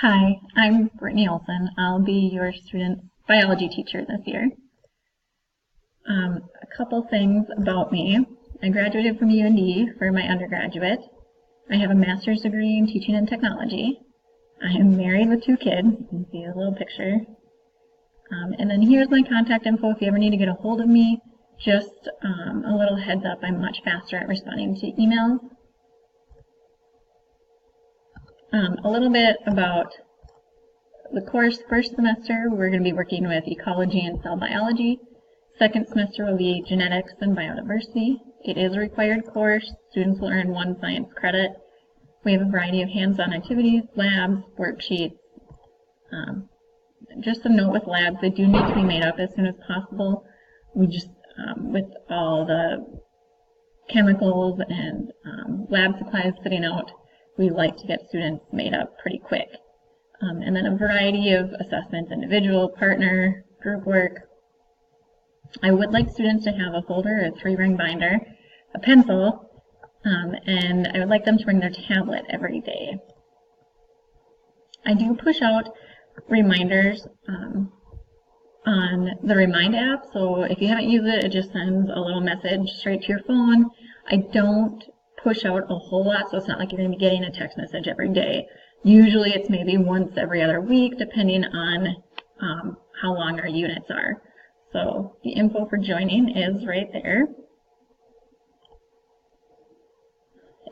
Hi, I'm Brittany Olson. I'll be your student biology teacher this year. A couple things about me. I graduated from UND for my undergraduate. I have a master's degree in teaching and technology. I am married with 2 kids. You can see a little picture. And then here's my contact info if you ever need to get a hold of me. Just a little heads up, I'm much faster at responding to emails. A little bit about the course. First semester, we're going to be working with ecology and cell biology. Second semester will be genetics and biodiversity. It is a required course. Students will earn 1 science credit. We have a variety of hands-on activities, labs, worksheets. Just a note with labs, they do need to be made up as soon as possible. We just, with all the chemicals and lab supplies sitting out, we like to get students made up pretty quick. And then a variety of assessments, individual, partner, group work. I would like students to have a folder, a 3-ring binder, a pencil, and I would like them to bring their tablet every day. I do push out reminders on the Remind app, so if you haven't used it, it just sends a little message straight to your phone. I don't push out a whole lot, so it's not like you're going to be getting a text message every day. Usually it's maybe once every other week, depending on how long our units are. So the info for joining is right there.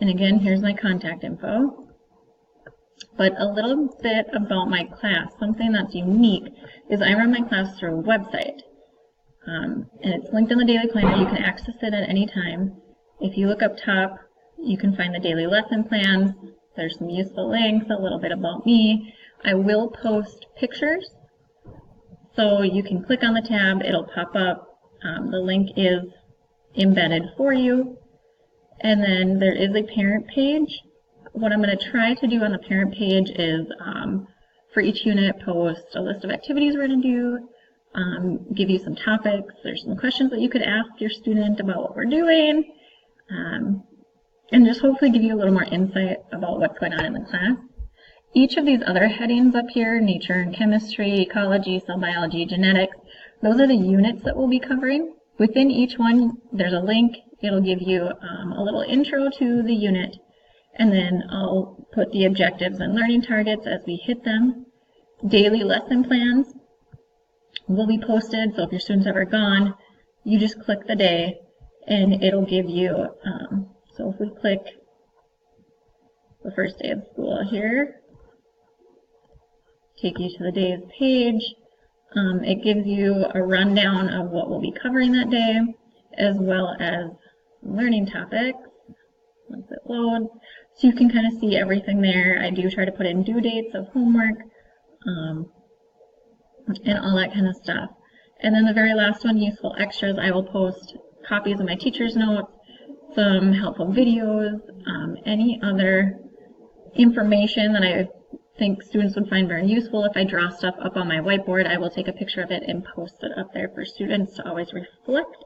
And again, here's my contact info. But a little bit about my class. Something that's unique is I run my class through a website. And it's linked in the Daily Planner. You can access it at any time. If you look up top, you can find the daily lesson plans. There's some useful links, a little bit about me. I will post pictures, so you can click on the tab, it'll pop up. The link is embedded for you. And then there is a parent page. What I'm going to try to do on the parent page is for each unit post a list of activities we're going to do, give you some topics. There's some questions that you could ask your student about what we're doing. And just hopefully give you a little more insight about what's going on in the class. Each of these other headings up here, nature and chemistry, ecology, cell biology, genetics, those are the units that we'll be covering. Within each one, there's a link. It'll give you a little intro to the unit, and then I'll put the objectives and learning targets as we hit them. Daily lesson plans will be posted, so if your student's ever gone, you just click the day, and it'll give you so if we click the first day of school here, take you to the day's page, it gives you a rundown of what we'll be covering that day, as well as learning topics, once it loads. So you can kind of see everything there. I do try to put in due dates of homework, and all that kind of stuff. And then the very last one, useful extras, I will post copies of my teacher's notes, some helpful videos, any other information that I think students would find very useful. If I draw stuff up on my whiteboard, I will take a picture of it and post it up there for students to always reflect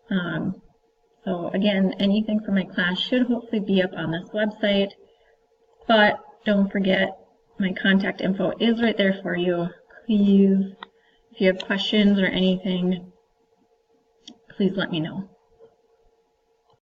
on. So again, anything from my class should hopefully be up on this website, but don't forget my contact info is right there for you. Please, if you have questions or anything, please let me know.